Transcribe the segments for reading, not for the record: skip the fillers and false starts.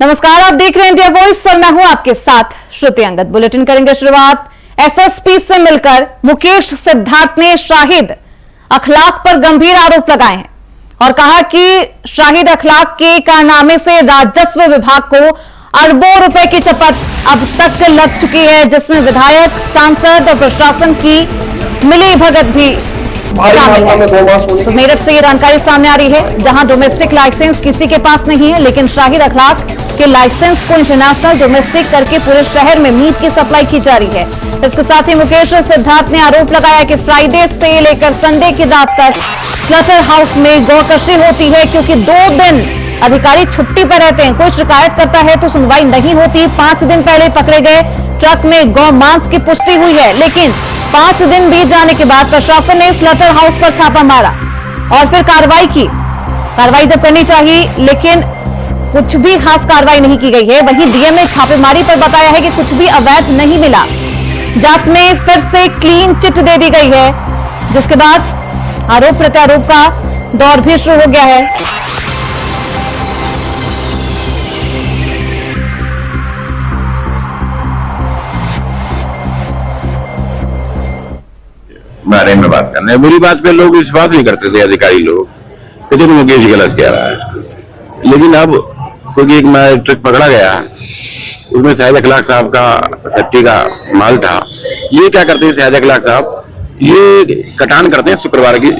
नमस्कार, आप देख रहे हैं इंडिया वॉइस और मैं हूं आपके साथ श्रुति अंगद। बुलेटिन करेंगे शुरुआत। एसएसपी से मिलकर मुकेश सिद्धार्थ ने शाहिद अखलाक पर गंभीर आरोप लगाए हैं और कहा कि शाहिद अखलाक के कारनामे से राजस्व विभाग को अरबों रुपए की चपत अब तक लग चुकी है, जिसमें विधायक, सांसद और प्रशासन की मिली भगत भी शामिल है। तो मेरठ से ये जानकारी सामने आ रही है, जहां डोमेस्टिक लाइसेंस किसी के पास नहीं है, लेकिन शाहिद अखलाक के लाइसेंस को इंटरनेशनल डोमेस्टिक करके पूरे शहर में मीट की सप्लाई की जा रही है। इसके साथ ही मुकेश सिद्धार्थ ने आरोप लगाया कि फ्राइडे से लेकर संडे की रात तक स्लॉटर हाउस में गौकशी होती है, क्योंकि 2 दिन अधिकारी छुट्टी पर रहते हैं। कोई शिकायत करता है तो सुनवाई नहीं होती। 5 दिन पहले पकड़े गए ट्रक में गौ मांस की पुष्टि हुई है, लेकिन 5 दिन बीत जाने के बाद प्रशासन ने स्लॉटर हाउस पर छापा मारा और फिर कार्रवाई की। कार्रवाई जब करनी चाहिए, लेकिन कुछ भी खास कार्रवाई नहीं की गई है। वहीं डीएम ने छापेमारी पर बताया है कि कुछ भी अवैध नहीं मिला। जांच में फिर से क्लीन चिट दे दी गई है, जिसके बाद आरोप प्रत्यारोप का दौर भी शुरू हो गया है। बारे में बात करना है। बुरी बात पे लोग विश्वास नहीं करते थे, अधिकारी लोग कहते थे मुकेश गलत कह रहा है। लेकिन अब क्योंकि एक ट्रक पकड़ा गया, उसमें शाहिद अखलाक साहब का फैक्ट्री का माल था। ये क्या करते हैं शाहिद अखलाक साहब, ये कटान करते हैं शुक्रवार की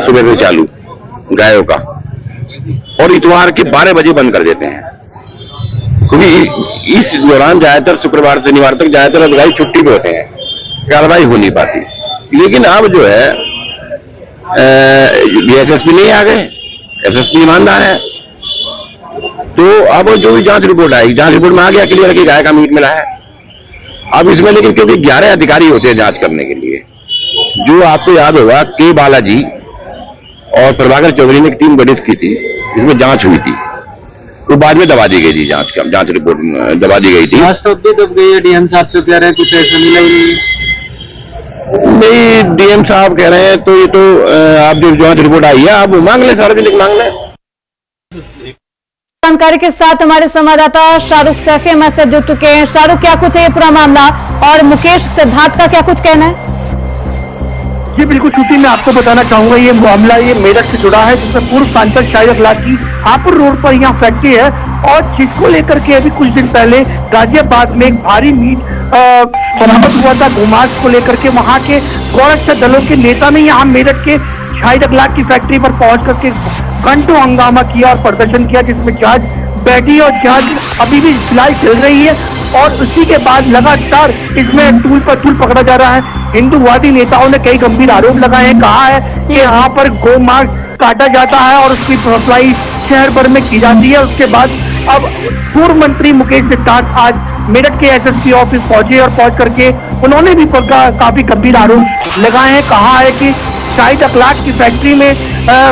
सुबह से चालू गायों का, और इतवार के 12 बजे बंद कर देते हैं, क्योंकि इस दौरान ज्यादातर शुक्रवार शनिवार तक ज्यादातर अधिकारी छुट्टी पे होते हैं, कार्रवाई हो नहीं पाती। लेकिन अब जो है एसएसपी नहीं आ गए, एसएसपी ईमानदार है, तो अब जो भी जांच रिपोर्ट आएगी, जांच रिपोर्ट में आ गया क्लियर कि गाय का मीट मिला है। अब इसमें लेकिन क्योंकि 11 अधिकारी होते हैं जांच करने के लिए, जो आपको याद होगा के बालाजी और प्रभाकर चौधरी ने एक टीम गठित की थी, जिसमें जांच हुई थी, वो बाद में दबा दी गई थी। जांच रिपोर्ट दबा दी गई थी। जांच तो भी दब गई है। डीएम साहब तो कह रहे हैं कुछ ऐसा मिला ही नहीं, डीएम साहब कह रहे हैं तो ये तो आप जो जांच रिपोर्ट आई है आप मांग लें, सार्वजनिक मांग लें। जानकारी के साथ हमारे संवाददाता शाहरुख सैफी हमारे साथ जुड़ चुके हैं। शाहरुख, क्या कुछ है ये पूरा मामला और मुकेश सिद्धार्थ का क्या कुछ कहना है? जी बिल्कुल श्रुति, मैं आपको बताना चाहूंगा ये मामला ये मेरठ से जुड़ा है, जिसमें पूर्व सांसद शाहिद अखलाक की हापुड़ रोड पर यहाँ फैक्ट्री है, और जिसको लेकर के अभी कुछ दिन पहले गाजियाबाद में एक भारी मीट बरामद हुआ था। गोमांस को लेकर के वहाँ के गौरक्षा दलों के नेता ने यहाँ मेरठ के शाहिद अखलाक की फैक्ट्री पर पहुंच करके घंटों हंगामा किया और प्रदर्शन किया, जिसमें जांच बैठी और जांच अभी भी फिलहाल चल रही है। और उसी के बाद लगातार इसमें टूल पर टूल पकड़ा जा रहा है। हिंदूवादी नेताओं ने कई गंभीर आरोप लगाए हैं, कहा है कि यहाँ पर गौमांस काटा जाता है और उसकी सप्लाई शहर भर में की जाती है। उसके बाद अब पूर्व मंत्री मुकेश सिद्धार्थ आज मेरठ के एसएसपी ऑफिस पहुंचे और पहुंच करके उन्होंने भी काफी गंभीर आरोप लगाए हैं। कहा है कि शाहिद अखलाक की फैक्ट्री में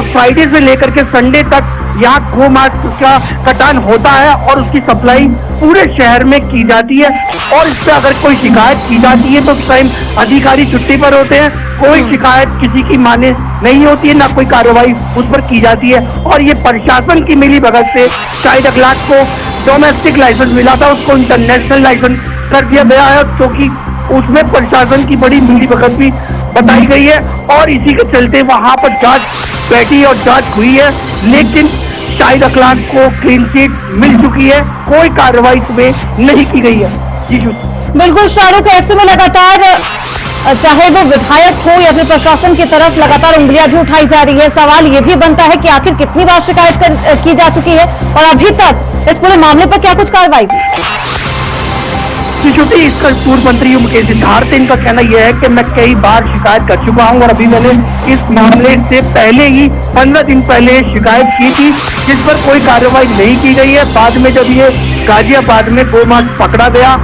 फ्राइडे से लेकर के संडे तक यहाँ गोमांस का कटान होता है और उसकी सप्लाई पूरे शहर में की जाती है, और इस पर अगर कोई शिकायत की जाती है तो उस टाइम अधिकारी छुट्टी पर होते हैं, कोई शिकायत किसी की माने नहीं होती है, ना कोई कार्रवाई उस पर की जाती है। और ये प्रशासन की मिली भगत से शाहिद अखलाक को डोमेस्टिक लाइसेंस मिला था, उसको इंटरनेशनल लाइसेंस कर दिया गया है, क्योंकि उसमें प्रशासन की बड़ी मिली भगत भी बताई गई है। और इसी के चलते वहां पर जांच बैठी और जांच हुई है, लेकिन शाहिद अखलाक को क्लीन चिट मिल चुकी है, कोई कार्रवाई इसमें नहीं की गई है। जी बिल्कुल शाहरुख, ऐसे में लगातार चाहे वो विधायक हो या फिर प्रशासन की तरफ लगातार उंगलियां भी उठाई जा रही है। सवाल ये भी बनता है कि आखिर कितनी बार शिकायत की जा चुकी है और अभी तक इस पूरे मामले पर क्या कुछ कार्रवाई हुई? श्रुति, इसका पूर्व मंत्री मुकेश सिद्धार्थ, इनका कहना यह है कि मैं कई बार शिकायत कर चुका हूं और अभी मैंने इस मामले से पहले ही 15 दिन पहले शिकायत की थी, जिस पर कोई कार्रवाई नहीं की गई है। बाद में जब ये गाजियाबाद में गोमांस पकड़ा गया,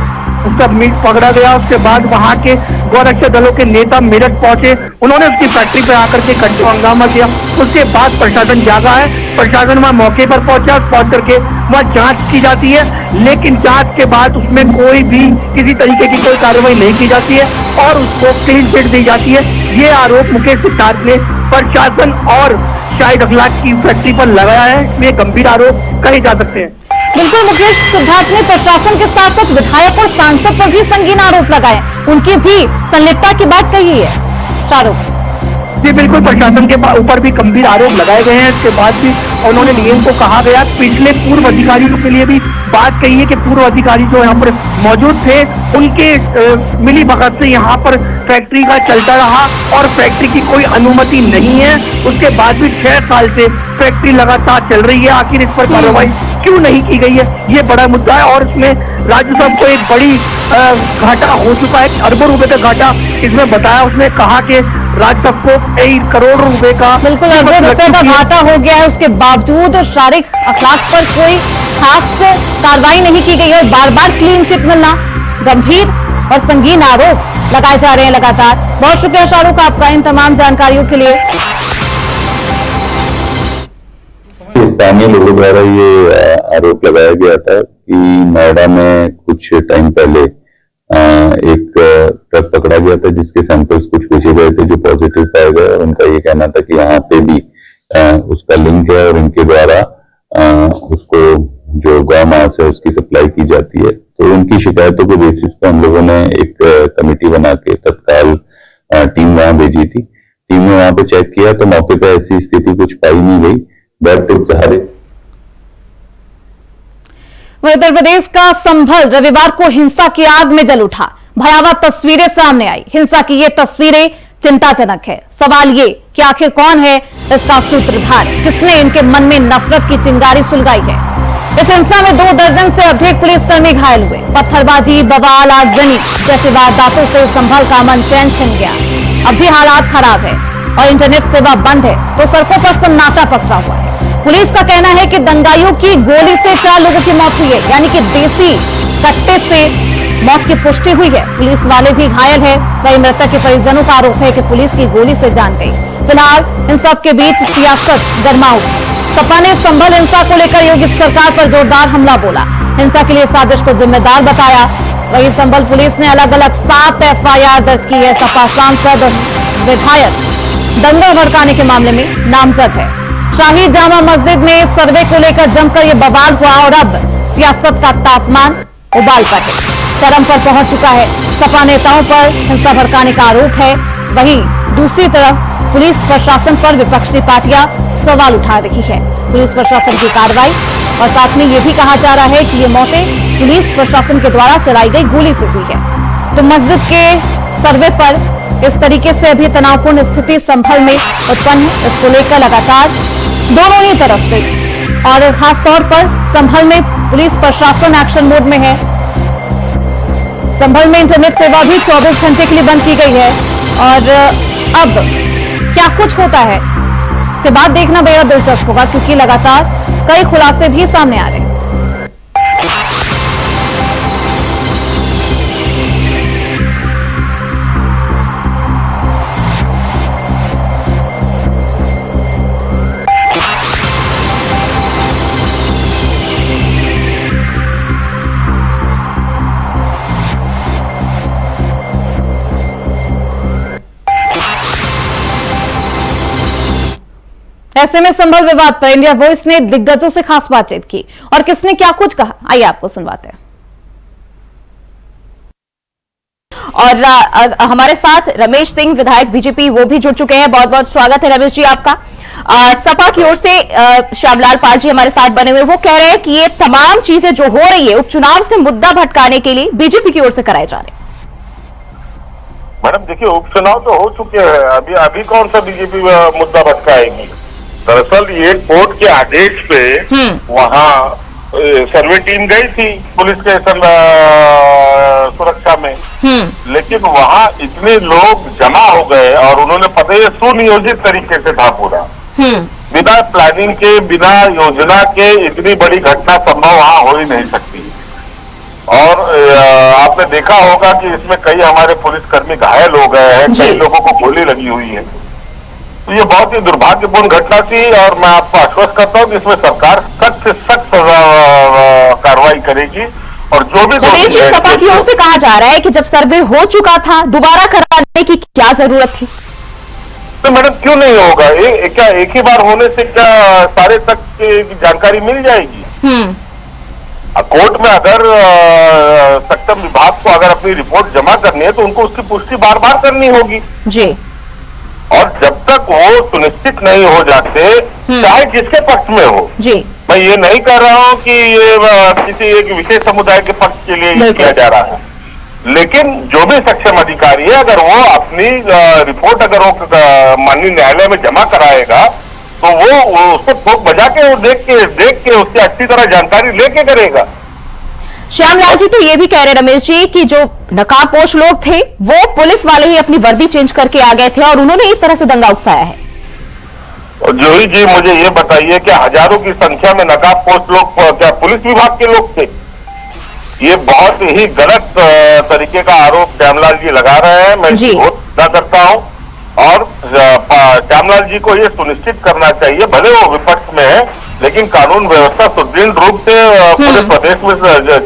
उसका मीट पकड़ा गया, उसके बाद वहां के गौरक्षा दलों के नेता मेरठ पहुंचे, उन्होंने उसकी फैक्ट्री पे आकर के घंटों हंगामा किया। उसके बाद प्रशासन जागा है, प्रशासन वहां मौके पर पहुंच करके वहां जांच की जाती है, लेकिन जांच के बाद उसमें कोई भी किसी तरीके की कोई कार्रवाई नहीं की जाती है और उसको क्लीन चिट दी जाती है। ये आरोप मुकेश सिद्धार्थ ने प्रशासन और शाहिद अखलाक की फैक्ट्री पर लगाया है, इसमें गंभीर आरोप कहे जा सकते हैं। बिल्कुल, मुकेश सिद्धार्थ ने प्रशासन के साथ साथ विधायक और सांसद पर भी संगीन आरोप लगाए, उनकी भी संलिप्तता की बात कही है शाहरुख। जी बिल्कुल, प्रशासन के ऊपर भी गंभीर आरोप लगाए गए हैं। इसके बाद भी उन्होंने डीएम को कहा गया, पिछले पूर्व अधिकारियों के लिए भी बात कही है कि पूर्व अधिकारी जो यहाँ पर मौजूद थे उनके मिली भगत से यहाँ पर फैक्ट्री का चलता रहा और फैक्ट्री की कोई अनुमति नहीं है। उसके बाद भी 6 साल से फैक्ट्री लगातार चल रही है। आखिर इस पर कार्रवाई क्यों नहीं की गई है, ये बड़ा मुद्दा है। और इसमें राज्य सरकार को एक बड़ी घाटा हो चुका है, अरबों रुपए का घाटा इसमें बताया। उसने कहा कि राज्य सरकार को कई करोड़ रुपए का, बिल्कुल अरबों रुपए का घाटा हो गया है। उसके बावजूद शारीरिक अखलाक पर कोई खास कार्रवाई नहीं की गई है। बार बार क्लीन चिट मिलना, गंभीर और संगीन आरोप लगाए जा रहे हैं लगातार। बहुत शुक्रिया शाहरुख आपका इन तमाम जानकारियों के लिए। स्थानीय लोगों द्वारा ये आरोप लगाया गया था कि नोएडा में कुछ टाइम पहले एक ट्रक पकड़ा गया था जिसके सैंपल्स कुछ भेजे गए थे जो पॉजिटिव पाए गए, और उनका ये कहना था कि यहाँ पे भी उसका लिंक है और इनके द्वारा उसको जो गाँव से उसकी सप्लाई की जाती है। तो उनकी शिकायतों के बेसिस पे हम लोगों ने एक कमेटी बना के तत्काल टीम वहां भेजी थी। टीम ने वहां पे चेक किया तो मौके पे ऐसी स्थिति कुछ पाई नहीं गई। उत्तर प्रदेश का संभल रविवार को हिंसा की आग में जल उठा। भयावह तस्वीरें सामने आई। हिंसा की ये तस्वीरें चिंताजनक है। सवाल ये कि आखिर कौन है इसका सूत्रधार, किसने इनके मन में नफरत की चिंगारी सुलगाई है। इस हिंसा में 2 दर्जन से अधिक पुलिसकर्मी घायल हुए। पत्थरबाजी, बवाल, आगजनी जैसी वारदातों से संभल का अमन चैन छिन गया। अब भी हालात खराब है और इंटरनेट सेवा बंद है तो सड़कों पर सन्नाटा पसरा हुआ है। पुलिस का कहना है कि दंगाइयों की गोली से 4 लोगों की मौत हुई है, यानी कि देसी कट्टे से मौत की पुष्टि हुई है। पुलिस वाले भी घायल है। वही मृतक के परिजनों का आरोप है कि पुलिस की गोली से जान गई। फिलहाल इन सब के बीच सियासत गर्मा उठी। सपा ने संभल हिंसा को लेकर योगी सरकार पर जोरदार हमला बोला, हिंसा के लिए साजिश को जिम्मेदार बताया। वही संभल पुलिस ने अलग अलग 7 FIR दर्ज की है। सपा सांसद विधायक दंगल भड़काने के मामले में नामजद है। शाही जामा मस्जिद में सर्वे को लेकर जमकर यह बवाल हुआ और अब सियासत का तापमान उबाल पर है, चरम पर पहुंच चुका है। सपा नेताओं पर हिंसा भड़काने का आरोप है। वहीं दूसरी तरफ पुलिस प्रशासन पर विपक्षी पार्टियां सवाल उठा रही है। पुलिस प्रशासन की कार्रवाई और साथ में यह भी कहा जा रहा है कि ये मौतें पुलिस प्रशासन के द्वारा चलाई गई गोली से हुई है। तो मस्जिद के सर्वे पर इस तरीके से अभी तनावपूर्ण स्थिति संभल में उत्पन्न है। इसको लेकर लगातार दोनों ही तरफ से और खासतौर पर संभल में पुलिस प्रशासन एक्शन मोड में है। संभल में इंटरनेट सेवा भी 24 घंटे के लिए बंद की गई है और अब क्या कुछ होता है इसके बाद देखना बेहद दिलचस्प होगा, क्योंकि लगातार कई खुलासे भी सामने आ रहे हैं। ऐसे में संभल विवाद पर इंडिया वॉइस ने दिग्गजों से खास बातचीत की और किसने क्या कुछ कहा, आइए आपको सुनवाते हैं। और हमारे साथ रमेश सिंह विधायक बीजेपी वो भी जुड़ चुके हैं। बहुत बहुत स्वागत है रमेश जी आपका। सपा की ओर से श्यामलाल पाल जी हमारे साथ बने हुए, वो कह रहे हैं कि ये तमाम चीजें जो हो रही है उपचुनाव से मुद्दा भटकाने के लिए बीजेपी की ओर से कराए जा रहे हैं। मैडम देखिए, उपचुनाव तो हो चुके हैं, अभी कौन सा बीजेपी मुद्दा भटकाएगी। दरअसल ये कोर्ट के आदेश पे वहाँ सर्वे टीम गई थी पुलिस के सुरक्षा में, लेकिन वहाँ इतने लोग जमा हो गए और उन्होंने पता है सुनियोजित तरीके से था पूरा, बिना प्लानिंग के, बिना योजना के इतनी बड़ी घटना संभव वहाँ हो ही नहीं सकती। और आपने देखा होगा कि इसमें कई हमारे पुलिसकर्मी घायल हो गए हैं, कई लोगों को गोली लगी हुई है। तो ये बहुत ही दुर्भाग्यपूर्ण घटना थी और मैं आपको आश्वस्त करता हूँ कि इसमें सरकार सख्त से सख्त कार्रवाई करेगी। और जो भी सपा की ओर से कहा जा रहा है कि जब सर्वे हो चुका था दोबारा कराने की क्या जरूरत थी। तो मैडम क्यों नहीं होगा, क्या एक ही बार होने से क्या सारे तक की जानकारी मिल जाएगी। कोर्ट में अगर सक्षम विभाग को अगर अपनी रिपोर्ट जमा करनी है तो उनको उसकी पुष्टि बार बार करनी होगी जी। और जब तक वो सुनिश्चित नहीं हो जाते, चाहे जिसके पक्ष में हो जी, मैं ये नहीं कह रहा हूं कि ये किसी एक विशेष समुदाय के पक्ष के लिए किया जा रहा है, लेकिन जो भी सक्षम अधिकारी है अगर वो अपनी रिपोर्ट अगर वो माननीय न्यायालय में जमा कराएगा तो वो उसको ठोक बजा के वो देख के उससे अच्छी तरह जानकारी लेके करेगा। श्यामलाल जी तो ये भी कह रहे रमेश जी कि जो नकाबपोश लोग थे वो पुलिस वाले ही अपनी वर्दी चेंज करके आ गए थे और उन्होंने इस तरह से दंगा उकसाया है। और जोही जी मुझे ये बताइए कि हजारों की संख्या में नकाबपोश लोग क्या पुलिस विभाग के लोग थे? ये बहुत ही गलत तरीके का आरोप श्यामलाल जी लगा रहे हैं। मैं इसकी बहुत निंदा करता हूं और श्यामलाल जी को ये सुनिश्चित करना चाहिए, भले वो विपक्ष में है लेकिन कानून व्यवस्था सुदृढ़ रूप से पूरे प्रदेश में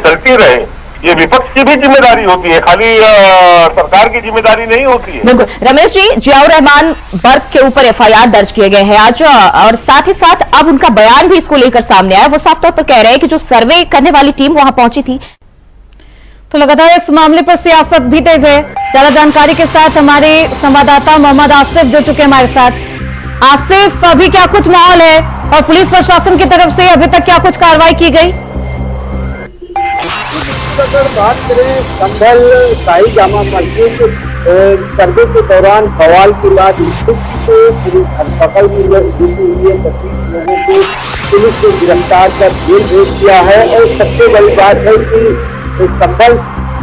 चलती रहे, ये विपक्ष की भी जिम्मेदारी होती है, खाली सरकार की जिम्मेदारी नहीं होती है। बिल्कुल रमेश जी, जियाउर रहमान बर्क के ऊपर एफआईआर दर्ज किए गए हैं आज और साथ ही साथ अब उनका बयान भी इसको लेकर सामने आया। वो साफ तौर पर कह रहे हैं कि जो सर्वे करने वाली टीम वहां पहुंची थी। तो लगातार इस मामले पर सियासत भी तेज है। ज्यादा जानकारी के साथ हमारे संवाददाता मोहम्मद आसिफ जुड़ चुके हैं हमारे साथ। आसिफ, अभी क्या कुछ माहौल है और पुलिस प्रशासन की तरफ से अभी तक क्या कुछ कार्रवाई की गई? अगर बात करें संभल शाही जामा मस्जिद सर्वे के दौरान सवाल के बाद स्थिति को पुलिस धरपकड़ में जुटी हुई है। 25 लोगों को पुलिस ने गिरफ्तार कर जेल भेज दिया है और सबसे बड़ी बात है कि संभल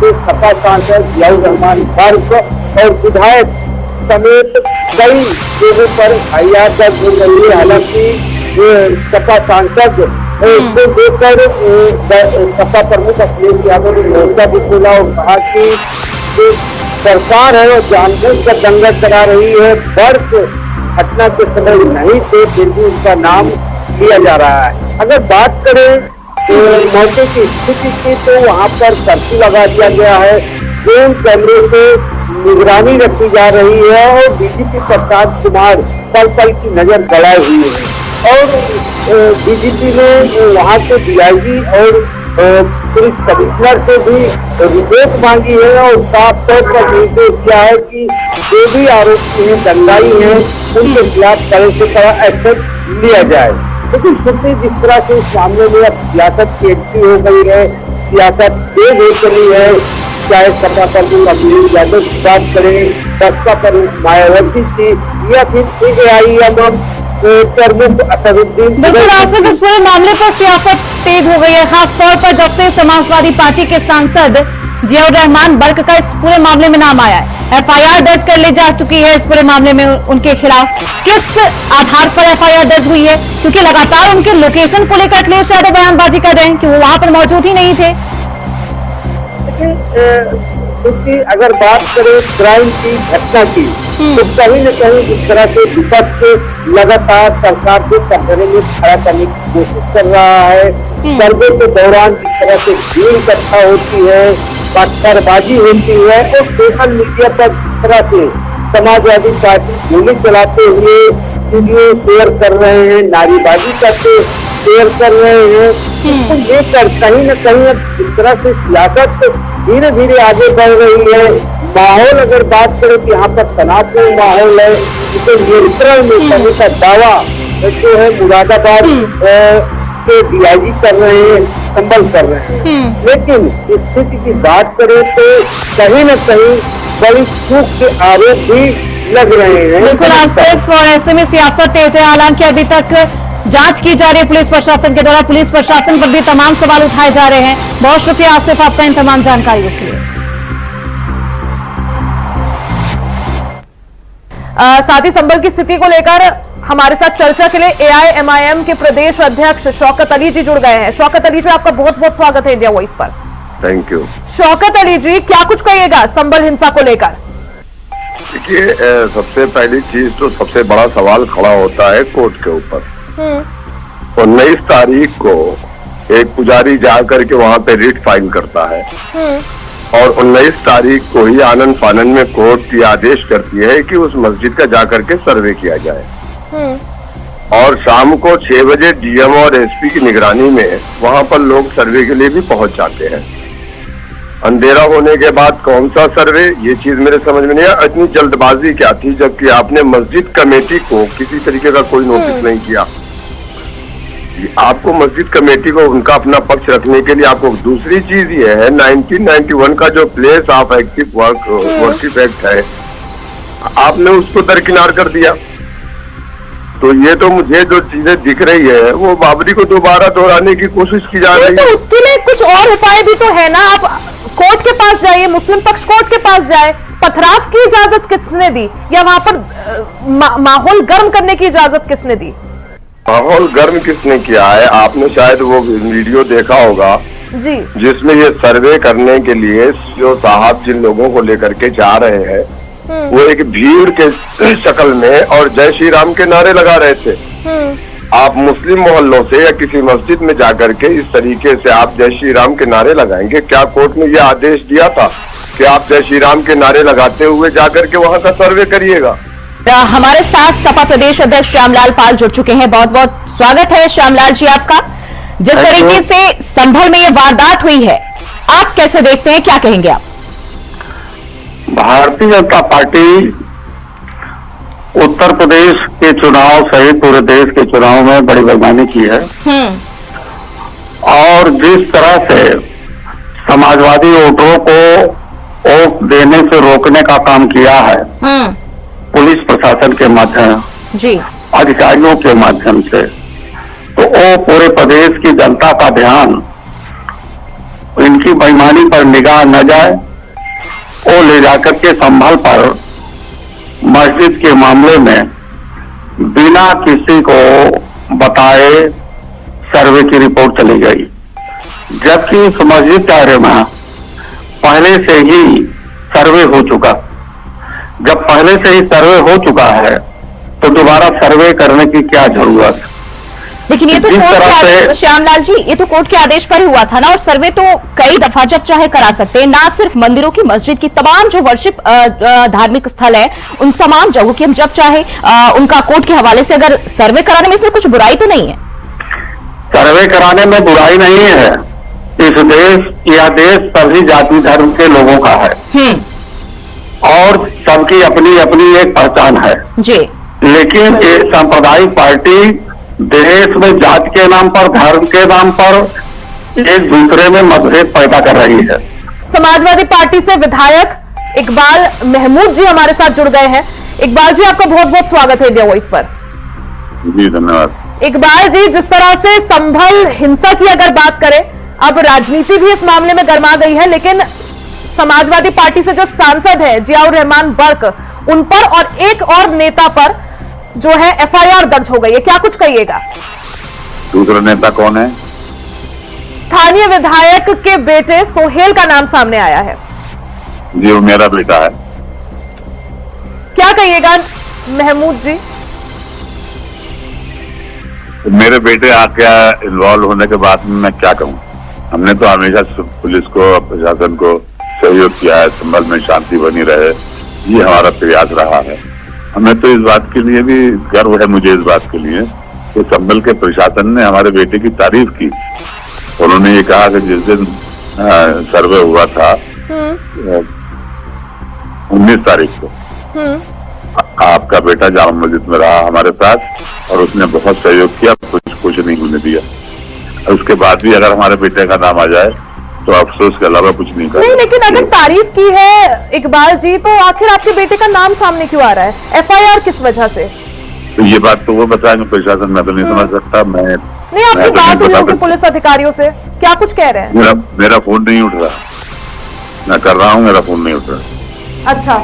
के सपा सांसद जियाउर रहमान बर्क और विधायक समेत कई लोगों पर एफआईआर दर्ज हो गई है। हालांकि सपा सांसद को देखकर सपा प्रमुख अखिलेश यादव ने मोर्चा भी खोला और कहा कि जो सरकार है वो जानबूझकर दंगा करा रही है। बर्क घटना के समय नहीं थे फिर भी उसका नाम लिया जा रहा है। अगर बात करें मौके की स्थिति की तो वहाँ पर कर्फ्यू लगा दिया गया है, ड्रोन कैमरे से निगरानी रखी जा रही है और डीजीपी प्रसाद कुमार पल पल की नजर गड़ाई हुई है और डीजीपी ने वहाँ के डीआईजी और पुलिस कमिश्नर से भी रिपोर्ट मांगी है और साफ तौर पर निर्देश दिया है कि जो भी आरोपी हैं दंगाई हैं उनके खिलाफ कड़े से कड़ा एक्शन लिया जाए। लेकिन सुनते जिस तरह से इस मामले में अब सियासत की एंट्री हो गई है, सियासत तेज हो चली है, चाहे सपा प्रमुख अखिलेश यादव की बात करें, बसपा प्रमुख मायावती की या फिर AIM प्रमुख असदुद्दीन। बिल्कुल आसिफ, इस पूरे मामले पर सियासत तेज हो गई है, खासतौर पर जब से समाजवादी पार्टी के सांसद जियाउर रहमान बर्क का इस पूरे मामले में नाम आया है। एफआईआर दर्ज कर ली जा चुकी है इस पूरे मामले में उनके खिलाफ। किस आधार पर एफआईआर दर्ज हुई है? क्योंकि लगातार उनके लोकेशन को लेकर अखिलेश यादव बयानबाजी कर रहे हैं कि वो वहां पर मौजूद ही नहीं थे। क्योंकि अगर बात करें क्राइम की घटना की तो कहीं न कहीं जिस तरह से विपक्ष लगातार सरकार को कटघरे में खड़ा करने की कोशिश कर रहा है, सर्वे के दौरान जिस तरह से भीड़ इकट्ठा होती है, पत्थरबाजी होती है और सोशल मीडिया पर जिस तरह से समाजवादी पार्टी गोली चलाते हुए वीडियो शेयर कर रहे हैं, नारेबाजी करते शेयर कर रहे हैं, इसको लेकर कहीं न कहीं अब जिस तरह से सियासत धीरे धीरे आगे बढ़ रही है। माहौल अगर बात करें तो यहाँ पर तनावपूर्ण माहौल है, इसे नियंत्रण में करने का दावा जो है मुरादाबाद के डीआईजी कर रहे हैं, संभल कर रहे हैं। लेकिन स्थिति की बात करें तो कहीं न कहीं बड़ी चूक के आरोप भी लग रहे हैं। बिल्कुल आसिफ, और ऐसे में सियासत तेज है। हालांकि अभी तक जांच की जा रही है पुलिस प्रशासन के द्वारा, पुलिस प्रशासन पर भी तमाम सवाल उठाए जा रहे हैं। बहुत शुक्रिया आसिफ आपका इन तमाम जानकारियों के लिए। साथ ही संभल की स्थिति को लेकर हमारे साथ चर्चा के लिए AIMIM के प्रदेश अध्यक्ष शौकत अली जी जुड़ गए हैं। शौकत अली जी, आपका बहुत बहुत स्वागत है इंडिया वॉइस पर। Thank you. शौकत अली जी, क्या कुछ कहिएगा संभल हिंसा को लेकर? देखिए, सबसे पहली चीज तो सबसे बड़ा सवाल खड़ा होता है कोर्ट के ऊपर। 19 तारीख को एक पुजारी जा करके वहां पे रिट फाइल करता है और 19 तारीख को ही आनंद फानन में कोर्ट की आदेश करती है कि उस मस्जिद का जाकर के सर्वे किया जाए। और शाम को 6 बजे डीएम और एसपी की निगरानी में वहां पर लोग सर्वे के लिए भी पहुंच जाते हैं। अंधेरा होने के बाद कौन सा सर्वे, ये चीज मेरे समझ में नहीं आया। इतनी जल्दबाजी क्या थी, जबकि आपने मस्जिद कमेटी को किसी तरीके का कोई नोटिस नहीं किया। आपको मस्जिद कमेटी को उनका अपना पक्ष रखने के लिए आपको दूसरी चीज ये है, 1991 का जो place of active worship act है, आपने उसको दरकिनार कर दिया। तो ये तो मुझे जो चीजें दिख रही है वो बाबरी को दोबारा दोहराने की कोशिश की जा रही है। तो उसके लिए कुछ और उपाय भी तो है ना। आप कोर्ट के पास जाइए, मुस्लिम पक्ष कोर्ट के पास जाए। पथराव की इजाजत किसने दी, या वहां पर माहौल गर्म करने की इजाजत किसने दी? माहौल गर्म किसने किया है? आपने शायद वो वीडियो देखा होगा जी, जिसमें ये सर्वे करने के लिए जो साहब जिन लोगों को लेकर के जा रहे हैं वो एक भीड़ के शक्ल में और जय श्री राम के नारे लगा रहे थे। आप मुस्लिम मोहल्लों से या किसी मस्जिद में जाकर के इस तरीके से आप जय श्री राम के नारे लगाएंगे? क्या कोर्ट ने ये आदेश दिया था कि आप जय श्री राम के नारे लगाते हुए जाकर के वहां का सर्वे करिएगा? हमारे साथ सपा प्रदेश अध्यक्ष श्यामलाल पाल जुड़ चुके हैं। बहुत बहुत स्वागत है श्यामलाल जी आपका। जिस तरीके से संभल में ये वारदात हुई है, आप कैसे देखते हैं, क्या कहेंगे आप? भारतीय जनता पार्टी उत्तर प्रदेश के चुनाव सहित पूरे देश के चुनाव में बड़ी बेईमानी की है और जिस तरह से समाजवादी वोटरों को वोट देने से रोकने का काम किया है पुलिस प्रशासन के माध्यम जी, अधिकारियों के माध्यम से, तो वो पूरे प्रदेश की जनता का ध्यान इनकी बेईमानी पर निगाह न जाए, वो ले जाकर के संभल पर मस्जिद के मामले में बिना किसी को बताए सर्वे की रिपोर्ट चली गई, जबकि इस मस्जिद के बारे में पहले से ही सर्वे हो चुका। जब पहले से ही सर्वे हो चुका है तो दोबारा सर्वे करने की क्या जरूरत? लेकिन ये तो कोर्ट के आदेश, श्यामलाल जी, ये तो कोर्ट के आदेश पर ही हुआ था ना, और सर्वे तो कई दफा जब चाहे करा सकते हैं, ना सिर्फ मंदिरों की, मस्जिद की, तमाम जो वर्शिप धार्मिक स्थल है उन तमाम जगहों की हम जब चाहे उनका कोर्ट के हवाले से अगर सर्वे कराने में इसमें कुछ बुराई तो नहीं है? सर्वे कराने में बुराई नहीं है। इस देश, यह देश सभी जाति धर्म के लोगों का है और सबकी अपनी अपनी एक पहचान है जी। लेकिन ये सांप्रदायिक पार्टी देश में जाति के नाम पर, धर्म के नाम पर एक दूसरे में मतभेद पैदा कर रही है। समाजवादी पार्टी से विधायक इकबाल महमूद जी हमारे साथ जुड़ गए हैं। इकबाल जी, आपका बहुत बहुत स्वागत है इंडिया वॉइस पर। जी धन्यवाद। इकबाल जी, जिस तरह से संभल हिंसा की अगर बात करें, अब राजनीति भी इस मामले में गर्मा गई है, लेकिन समाजवादी पार्टी से जो सांसद है जियाउर रहमान बर्क, उन पर और एक और नेता पर जो है एफआईआर दर्ज हो गई है, क्या कुछ कहिएगा? दूसरा नेता कौन है? स्थानीय विधायक के बेटे सोहेल का नाम सामने आया है। जी, वो मेरा बेटा है। क्या कहिएगा महमूद जी? मेरे बेटे आके इन्वॉल्व होने के बाद मैं क्या कहूँ? हमने तो हमेशा पुलिस को, प्रशासन को सहयोग किया है, संभल में शांति बनी रहे, ये हमारा प्रयास रहा है। हमें तो इस बात के लिए भी गर्व है, मुझे इस बात के लिए कि संभल के प्रशासन ने हमारे बेटे की तारीफ की। उन्होंने ये कहा कि जिस दिन सर्वे हुआ था 19 तारीख को, आपका बेटा जामा मस्जिद में रहा हमारे साथ और उसने बहुत सहयोग किया, कुछ नहीं होने दिया। उसके बाद भी अगर हमारे बेटे का नाम आ जाए तो अफसोस के अलावा कुछ नहीं कर। नहीं, लेकिन अगर तारीफ की है इकबाल जी, तो आखिर आपके बेटे का नाम सामने क्यों आ रहा है? एफआईआर किस वजह से? तो ये बात तो वो बताएंगे प्रशासन, मैं तो नहीं समझ सकता। मैं नहीं, आपकी बात हुई होगी पुलिस अधिकारियों से, क्या कुछ कह रहे हैं? मेरा फोन नहीं उठ रहा, मैं कर रहा हूँ, मेरा फोन नहीं उठ रहा। अच्छा।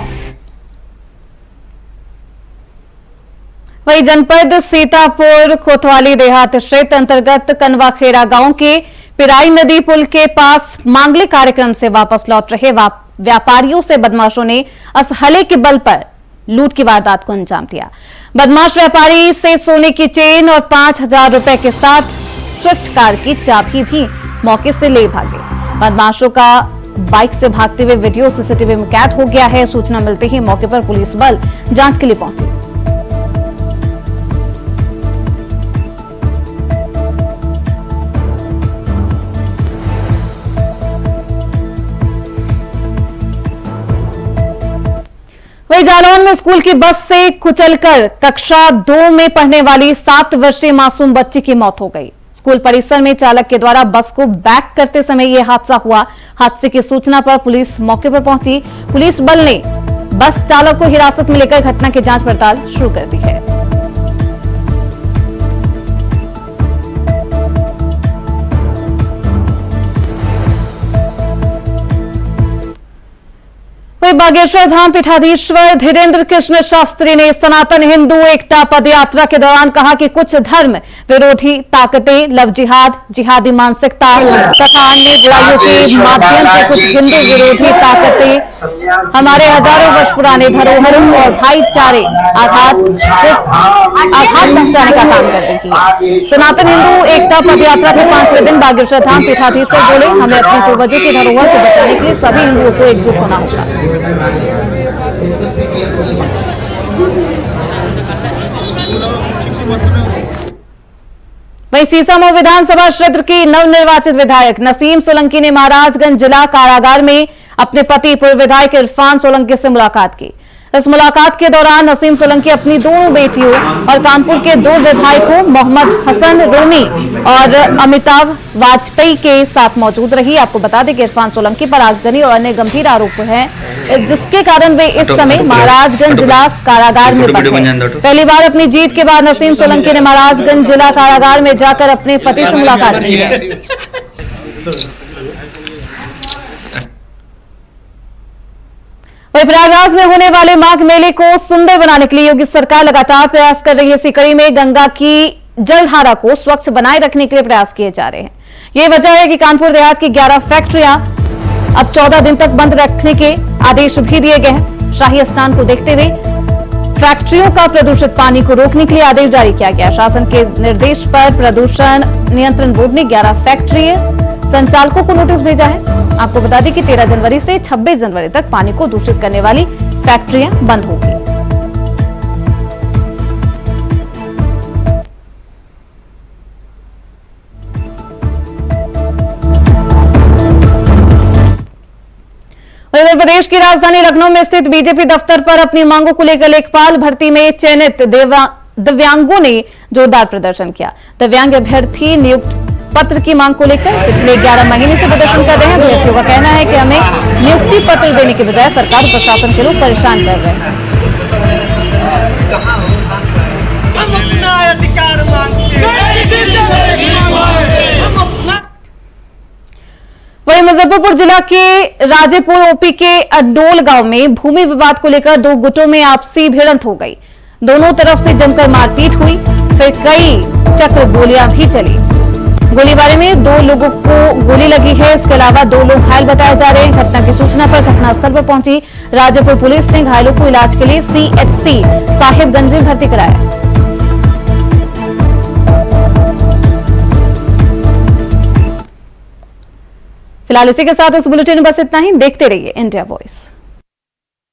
वही जनपद सीतापुर कोतवाली देहात क्षेत्र अंतर्गत कनवाखेड़ा गांव के पिराई नदी पुल के पास मांगलिक कार्यक्रम से वापस लौट रहे व्यापारियों से बदमाशों ने असहले के बल पर लूट की वारदात को अंजाम दिया। बदमाश व्यापारी से सोने की चेन और 5,000 रुपए के साथ स्विफ्ट कार की चाबी भी मौके से ले भागे। बदमाशों का बाइक से भागते हुए वीडियो सीसीटीवी में कैद हो गया है। सूचना मिलते ही मौके पर पुलिस बल जांच के लिए पहुंची। वहीं जालौन में स्कूल की बस से कुचलकर कक्षा 2 में पढ़ने वाली 7 वर्षीय मासूम बच्ची की मौत हो गई। स्कूल परिसर में चालक के द्वारा बस को बैक करते समय यह हादसा हुआ। हादसे की सूचना पर पुलिस मौके पर पहुंची। पुलिस बल ने बस चालक को हिरासत में लेकर घटना की जांच पड़ताल शुरू कर दी है। वहीं बागेश्वर धाम पीठाधीश्वर धीरेन्द्र कृष्ण शास्त्री ने सनातन हिंदू एकता पदयात्रा के दौरान कहा कि कुछ धर्म विरोधी ताकतें लव जिहाद, जिहादी मानसिकता तथा अन्य बुराइयों के माध्यम से कुछ हिंदू विरोधी ताकतें हमारे हजारों वर्ष पुराने धरोहरों और भाईचारे आघात पहुंचाने का काम कर रही है। सनातन हिंदू एकता पदयात्रा के 5वें दिन बागेश्वर धाम पीठाधीश्वर बोले, हमें अपने पूर्वजों की धरोहर को बचाने के लिए सभी हिंदुओं को एकजुट होना होगा। वहीं सीसामऊ विधानसभा क्षेत्र की नवनिर्वाचित विधायक नसीम सोलंकी ने महाराजगंज जिला कारागार में अपने पति पूर्व विधायक इरफान सोलंकी से मुलाकात की। इस मुलाकात के दौरान नसीम सोलंकी अपनी दोनों बेटियों और कानपुर के 2 विधायकों मोहम्मद हसन रोनी और अमिताभ वाजपेयी के साथ मौजूद रही। आपको बता दें कि इरफान सोलंकी पर आगजनी और अन्य गंभीर आरोप हैं, जिसके कारण वे इस समय महाराजगंज जिला कारागार में बंद हैं। पहली बार अपनी जीत के बाद नसीम सोलंकी ने महाराजगंज जिला कारागार में जाकर अपने पति से मुलाकात की है। वहीं प्रयागराज में होने वाले माघ मेले को सुंदर बनाने के लिए योगी सरकार लगातार प्रयास कर रही है। इसी कड़ी में गंगा की जलधारा को स्वच्छ बनाए रखने के लिए प्रयास किए जा रहे हैं। ये वजह है कि कानपुर देहात की 11 फैक्ट्रियां अब 14 दिन तक बंद रखने के आदेश भी दिए गए हैं। शाही स्नान को देखते हुए फैक्ट्रियों का प्रदूषित पानी को रोकने के लिए आदेश जारी किया गया। शासन के निर्देश पर प्रदूषण नियंत्रण बोर्ड ने 11 फैक्ट्री संचालकों को नोटिस भेजा है। आपको बता दें कि 13 जनवरी से 26 जनवरी तक पानी को दूषित करने वाली फैक्ट्रियां बंद होंगी। उत्तर प्रदेश की राजधानी लखनऊ में स्थित बीजेपी दफ्तर पर अपनी मांगों को लेकर लेखपाल भर्ती में चयनित दिव्यांगों ने जोरदार प्रदर्शन किया। दिव्यांग अभ्यर्थी नियुक्त पत्र की मांग को लेकर पिछले 11 महीने से प्रदर्शन कर रहे हैं। अभ्यर्थियों का कहना है कि हमें नियुक्ति पत्र देने के बजाय सरकार और प्रशासन के लोग परेशान कर रहे हैं। वहीं मुजफ्फरपुर जिला के राजेपुर ओपी के अडोल गांव में भूमि विवाद को लेकर 2 गुटों में आपसी भिड़ंत हो गई। दोनों तरफ से जमकर मारपीट हुई, फिर कई चक्र गोलियां भी चली। गोलीबारी में 2 लोगों को गोली लगी है। इसके अलावा 2 लोग घायल बताए जा रहे हैं। घटना की सूचना पर घटनास्थल पर पहुंची राजेपुर पुलिस ने घायलों को इलाज के लिए CHC साहिबगंज में भर्ती कराया। फिलहाल इसी के साथ इस बुलेटिन में बस इतना ही। देखते रहिए इंडिया वॉइस।